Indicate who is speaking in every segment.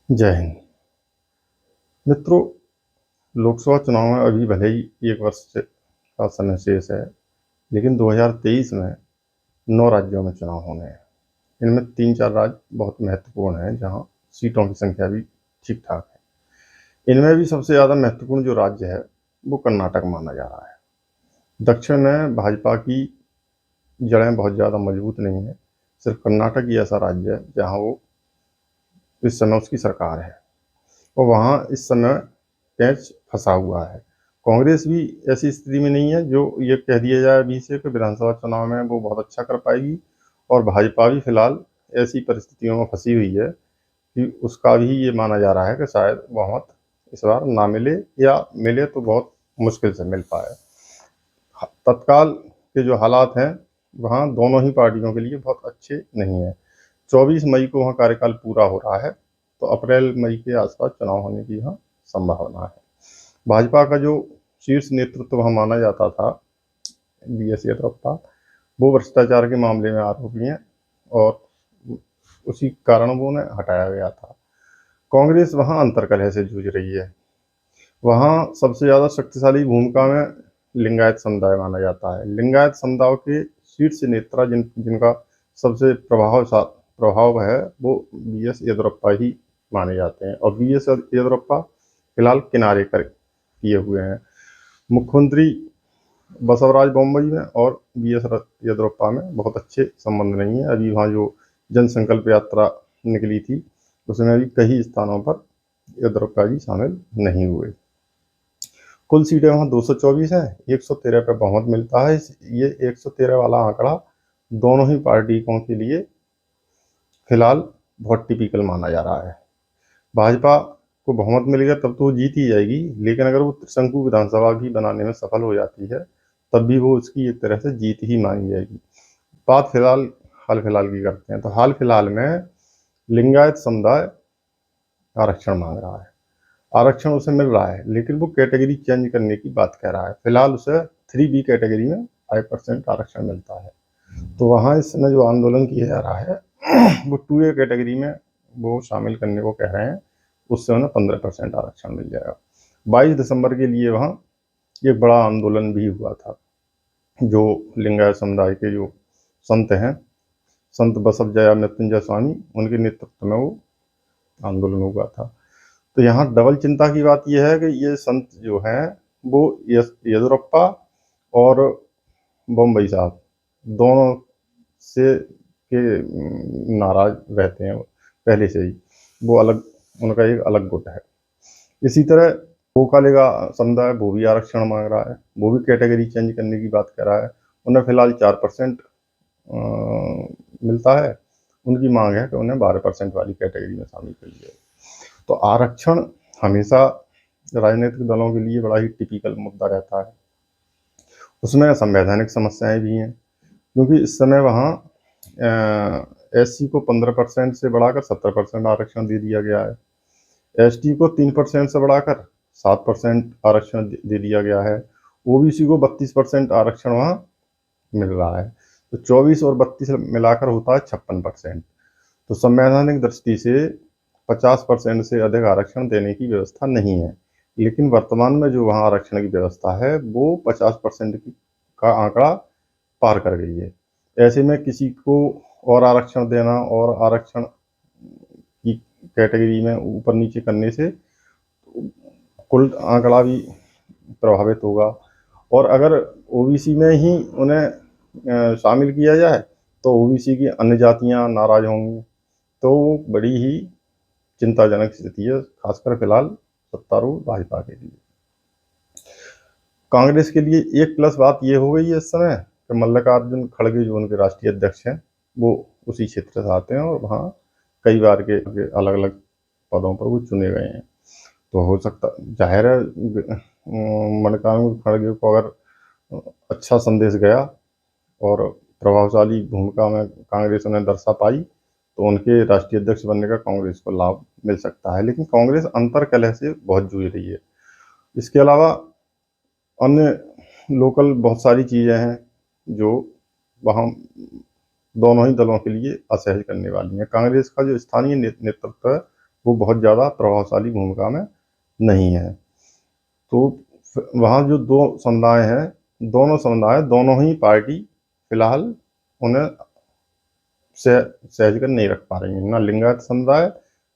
Speaker 1: जय हिंद। मित्रों, लोकसभा चुनाव में अभी भले ही एक वर्ष का समय शेष है, लेकिन 2023 में 9 राज्यों में चुनाव होने हैं। इनमें 3-4 राज्य बहुत महत्वपूर्ण हैं, जहां सीटों की संख्या भी ठीक ठाक है। इनमें भी सबसे ज़्यादा महत्वपूर्ण जो राज्य है वो कर्नाटक माना जा रहा है। दक्षिण में भाजपा की जड़ें बहुत ज़्यादा मजबूत नहीं है। सिर्फ कर्नाटक ही ऐसा राज्य है जहाँ वो इस समय उसकी सरकार है और वहाँ इस समय पेंच फंसा हुआ है। कांग्रेस भी ऐसी स्थिति में नहीं है जो ये कह दिया जाए अभी से कि विधानसभा चुनाव में वो बहुत अच्छा कर पाएगी, और भाजपा भी फिलहाल ऐसी परिस्थितियों में फंसी हुई है कि उसका भी ये माना जा रहा है कि शायद बहुमत इस बार ना मिले, या मिले तो बहुत मुश्किल से मिल पाए। तत्काल के जो हालात हैं वहाँ दोनों ही पार्टियों के लिए बहुत अच्छे नहीं है। 24 मई को वहाँ कार्यकाल पूरा हो रहा है, तो अप्रैल मई के आसपास चुनाव होने की यहाँ संभावना है। भाजपा का जो शीर्ष नेतृत्व वहाँ माना जाता था, बी एस येदियुरप्पा, वो भ्रष्टाचार के मामले में आरोपी हैं और उसी कारण वो उन्हें हटाया गया था। कांग्रेस वहाँ अंतर्कलह से जूझ रही है। वहाँ सबसे ज़्यादा शक्तिशाली भूमिका में लिंगायत समुदाय माना जाता है। लिंगायत समुदाय के शीर्ष नेता जिनका सबसे प्रभाव है वो बी एस येदियुरप्पा ही माने जाते हैं, और बी एस येदियुरप्पा फिलहाल किनारे कर किए हुए हैं। मुख्यमंत्री बसवराज बोम्मई में और बी एस येदियुरप्पा में बहुत अच्छे संबंध नहीं है। अभी वहाँ जो जनसंकल्प यात्रा निकली थी उसमें भी कई स्थानों पर येदियुरप्पा जी शामिल नहीं हुए। कुल सीटें वहाँ 224 हैं, 113 पे बहुमत मिलता है। ये 113 वाला आंकड़ा दोनों ही पार्टियों के लिए फिलहाल बहुत टिपिकल माना जा रहा है। भाजपा को बहुमत मिल गया तब तो वो जीत ही जाएगी, लेकिन अगर वो त्रिशंकु विधानसभा भी बनाने में सफल हो जाती है तब भी वो उसकी एक तरह से जीत ही मानी जाएगी। बात हाल फिलहाल की करते हैं, तो हाल फिलहाल में लिंगायत समुदाय आरक्षण मांग रहा है। आरक्षण उसे मिल रहा है, लेकिन वो कैटेगरी चेंज करने की बात कह रहा है। फिलहाल उसे 3B कैटेगरी में 5% आरक्षण मिलता है। तो वहाँ इस समय जो आंदोलन किया जा रहा है वो 2A कैटेगरी में वो शामिल करने को कह रहे हैं। उससे उन्हें 15% आरक्षण मिल जाएगा। 22 दिसंबर के लिए वहाँ एक बड़ा आंदोलन भी हुआ था। जो लिंगायत समुदाय के जो संत हैं, संत बसव जया मृत्युंजय स्वामी, उनके नेतृत्व में वो आंदोलन हुआ था। तो यहाँ डबल चिंता की बात यह है कि ये संत जो हैं वो येदियुरप्पा और बम्बई साहब दोनों से के नाराज रहते हैं पहले से ही। वो अलग, उनका एक अलग गुट है। इसी तरह गोकालेगा समुदाय वो भी आरक्षण मांग रहा है, वो भी कैटेगरी चेंज करने की बात कर रहा है। उन्हें फिलहाल 4% मिलता है। उनकी मांग है कि उन्हें 12% वाली कैटेगरी में शामिल कर लिया जाए। तो आरक्षण हमेशा राजनीतिक दलों के लिए बड़ा ही टिपिकल मुद्दा रहता है। उसमें संवैधानिक समस्याएं भी हैं, क्योंकि इस समय वहाँ SC को 15% से बढ़ाकर 70% आरक्षण दे दिया गया है। ST को 3% से बढ़ाकर 7% आरक्षण दे दिया गया है। OBC को 32% आरक्षण वहाँ मिल रहा है। तो 24 और 32 मिलाकर होता है 56%। तो संवैधानिक दृष्टि से 50% से अधिक आरक्षण देने की व्यवस्था नहीं है, लेकिन वर्तमान में जो वहाँ आरक्षण की व्यवस्था है वो 50% का आंकड़ा पार कर गई है। ऐसे में किसी को और आरक्षण देना और आरक्षण की कैटेगरी में ऊपर नीचे करने से कुल आंकड़ा भी प्रभावित होगा। और अगर OBC में ही उन्हें शामिल किया जाए तो OBC की अन्य जातियां नाराज होंगी। तो बड़ी ही चिंताजनक स्थिति है, खासकर फिलहाल सत्तारूढ़ भाजपा के लिए। कांग्रेस के लिए एक प्लस बात ये हो गई है इस समय कि मल्लिकार्जुन खड़गे जो उनके राष्ट्रीय अध्यक्ष हैं वो उसी क्षेत्र से आते हैं और वहाँ कई बार के अलग अलग पदों पर वो चुने गए हैं। तो हो सकता, जाहिर है, मल्लिकार्जुन खड़गे को अगर अच्छा संदेश गया और प्रभावशाली भूमिका में कांग्रेस उन्हें दर्शा पाई तो उनके राष्ट्रीय अध्यक्ष बनने का कांग्रेस को लाभ मिल सकता है। लेकिन कांग्रेस अंतर्कलह से बहुत जूझ रही है। इसके अलावा अन्य लोकल बहुत सारी चीज़ें हैं जो वहाँ दोनों ही दलों के लिए असहज करने वाली हैं। कांग्रेस का जो स्थानीय नेतृत्व है वो बहुत ज़्यादा प्रभावशाली भूमिका में नहीं है। तो वहाँ जो दो समुदाय हैं, दोनों समुदाय, दोनों ही पार्टी फिलहाल उन्हें सहज कर नहीं रख पा रही हैं। ना लिंगायत समुदाय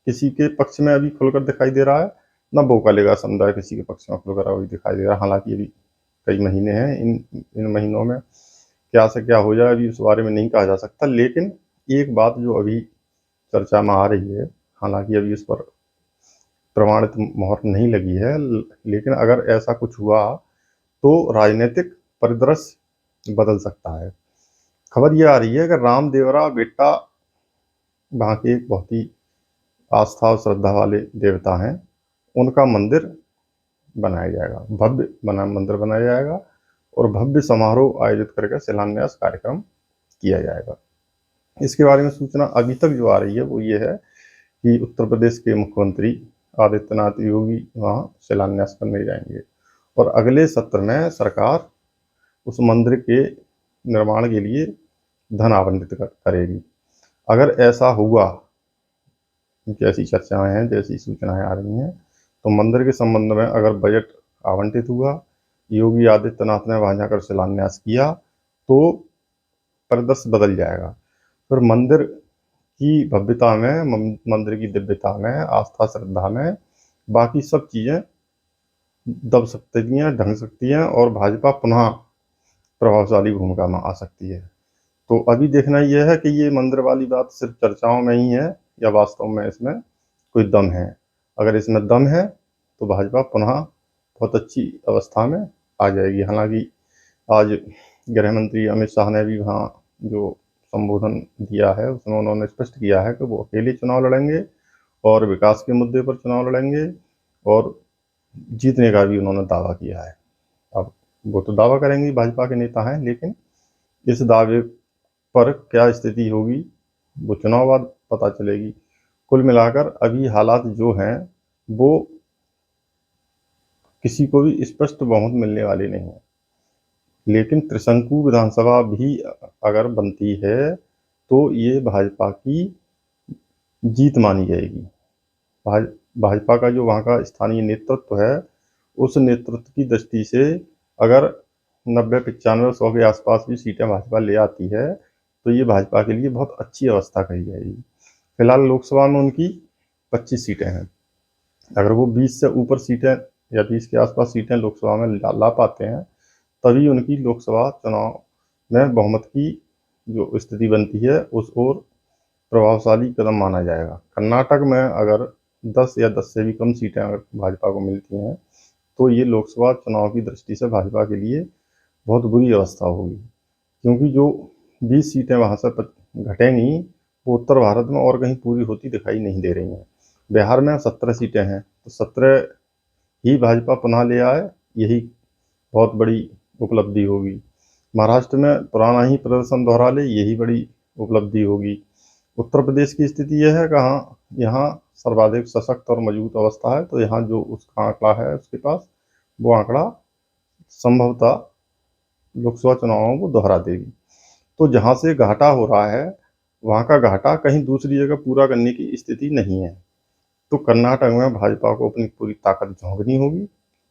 Speaker 1: किसी के पक्ष में अभी खुलकर दिखाई दे रहा है, ना बोकालिगा समुदाय किसी के पक्ष में खुलकर अभी दिखाई दे रहा है। हालांकि अभी कई महीने हैं, इन महीनों में क्या से क्या हो जाए अभी उस बारे में नहीं कहा जा सकता। लेकिन एक बात जो अभी चर्चा में आ रही है, हालांकि अभी उस पर प्रमाणित मोहर नहीं लगी है, लेकिन अगर ऐसा कुछ हुआ तो राजनीतिक परिदृश्य बदल सकता है। खबर ये आ रही है कि रामदेवरा बेटा वहाँ के एक बहुत ही आस्था और श्रद्धा वाले देवता हैं, उनका मंदिर बनाया जाएगा, भव्य मंदिर बनाया जाएगा और भव्य समारोह आयोजित करके शिलान्यास कार्यक्रम किया जाएगा। इसके बारे में सूचना अभी तक जो आ रही है वो ये है कि उत्तर प्रदेश के मुख्यमंत्री आदित्यनाथ योगी वहाँ शिलान्यास करने जाएंगे और अगले सत्र में सरकार उस मंदिर के निर्माण के लिए धन आवंटित करेगी। अगर ऐसा हुआ, जैसी चर्चाएं हैं, जैसी सूचनाएं आ रही हैं, तो मंदिर के संबंध में अगर बजट आवंटित हुआ, योगी आदित्यनाथ ने वहाँ जाकर शिलान्यास किया, तो परिदृश्य बदल जाएगा। फिर मंदिर की भव्यता में, मंदिर की दिव्यता में, आस्था श्रद्धा में बाकी सब चीज़ें दब सकती हैं, ढंग सकती हैं और भाजपा पुनः प्रभावशाली भूमिका में आ सकती है। तो अभी देखना यह है कि ये मंदिर वाली बात सिर्फ चर्चाओं में ही है या वास्तव में इसमें कोई दम है। अगर इसमें दम है तो भाजपा पुनः बहुत अच्छी अवस्था में आ जाएगी। हालांकि आज गृह मंत्री अमित शाह ने भी वहाँ जो संबोधन दिया है उसमें उन्होंने स्पष्ट किया है कि वो अकेले चुनाव लड़ेंगे और विकास के मुद्दे पर चुनाव लड़ेंगे और जीतने का भी उन्होंने दावा किया है। अब वो तो दावा करेंगे, भाजपा के नेता हैं, लेकिन इस दावे पर क्या स्थिति होगी वो चुनाव बाद पता चलेगी। कुल मिलाकर अभी हालात जो हैं वो किसी को भी स्पष्ट बहुमत मिलने वाले नहीं है। लेकिन त्रिशंकु विधानसभा भी अगर बनती है तो ये भाजपा की जीत मानी जाएगी। भाजपा का जो वहाँ का स्थानीय नेतृत्व है, उस नेतृत्व की दृष्टि से अगर 90, 95, 100 के आसपास भी सीटें भाजपा ले आती है तो ये भाजपा के लिए बहुत अच्छी अवस्था कही जाएगी। फिलहाल लोकसभा में उनकी 25 सीटें हैं। अगर वो 20 से ऊपर सीटें या 20 के आसपास सीटें लोकसभा में ला पाते हैं, तभी उनकी लोकसभा चुनाव में बहुमत की जो स्थिति बनती है उस ओर प्रभावशाली कदम माना जाएगा। कर्नाटक में अगर 10 या 10 से भी कम सीटें अगर भाजपा को मिलती हैं तो ये लोकसभा चुनाव की दृष्टि से भाजपा के लिए बहुत बुरी अवस्था होगी, क्योंकि जो 20 सीटें वहाँ से घटेंगी वो उत्तर भारत में और कहीं पूरी होती दिखाई नहीं दे रही हैं। बिहार में 17 सीटें हैं, तो 17 ही भाजपा पुनः ले आए, यही बहुत बड़ी उपलब्धि होगी। महाराष्ट्र में पुराना ही प्रदर्शन दोहरा ले, यही बड़ी उपलब्धि होगी। उत्तर प्रदेश की स्थिति यह है कि यहाँ सर्वाधिक सशक्त और मजबूत अवस्था है, तो यहाँ जो उसका आंकड़ा है उसके पास, वो आंकड़ा संभवतः लोकसभा चुनावों को दोहरा देगी। तो जहाँ से घाटा हो रहा है वहाँ का घाटा कहीं दूसरी जगह पूरा करने की स्थिति नहीं है। तो कर्नाटक में भाजपा को अपनी पूरी ताकत झोंकनी होगी,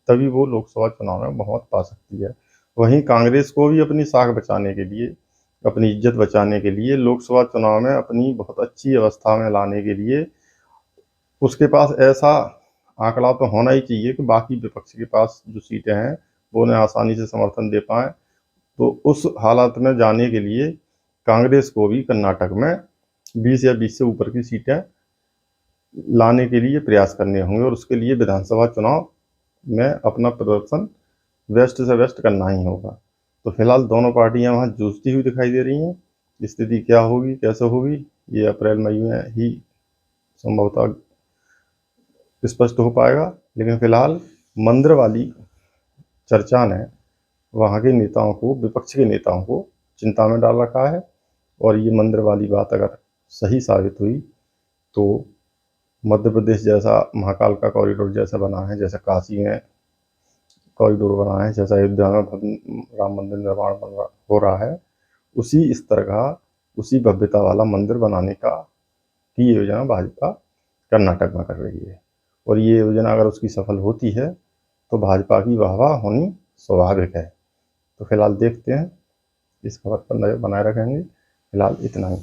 Speaker 1: तभी वो लोकसभा चुनाव में बहुमत पा सकती है। वहीं कांग्रेस को भी अपनी साख बचाने के लिए, अपनी इज्जत बचाने के लिए, लोकसभा चुनाव में अपनी बहुत अच्छी अवस्था में लाने के लिए उसके पास ऐसा आंकड़ा तो होना ही चाहिए कि बाकी विपक्ष के पास जो सीटें हैं वो उन्हें आसानी से समर्थन दे पाएँ। तो उस हालात में जाने के लिए कांग्रेस को भी कर्नाटक में 20 या 20 से ऊपर की सीटें लाने के लिए प्रयास करने होंगे और उसके लिए विधानसभा चुनाव में अपना प्रदर्शन बेस्ट से बेस्ट करना ही होगा। तो फिलहाल दोनों पार्टियां वहाँ जूझती हुई दिखाई दे रही हैं। स्थिति क्या होगी, कैसे होगी, ये अप्रैल मई में ही संभवतः स्पष्ट हो पाएगा। लेकिन फिलहाल मंदिर वाली चर्चा ने वहाँ के नेताओं को, विपक्ष के नेताओं को चिंता में डाल रखा है और ये मंदिर वाली बात अगर सही साबित हुई तो मध्य प्रदेश जैसा महाकाल का कॉरिडोर जैसा बना है, जैसा काशी में कॉरिडोर बना है, जैसा अयोध्या में राम मंदिर निर्माण हो रहा है, उसी स्तर का, उसी भव्यता वाला मंदिर बनाने का की योजना भाजपा कर्नाटक में कर रही है। और ये योजना अगर उसकी सफल होती है तो भाजपा की वाहवाह होनी स्वाभाविक है। तो फिलहाल देखते हैं, इस खबर पर नजर बनाए रखेंगे। फिलहाल इतना ही।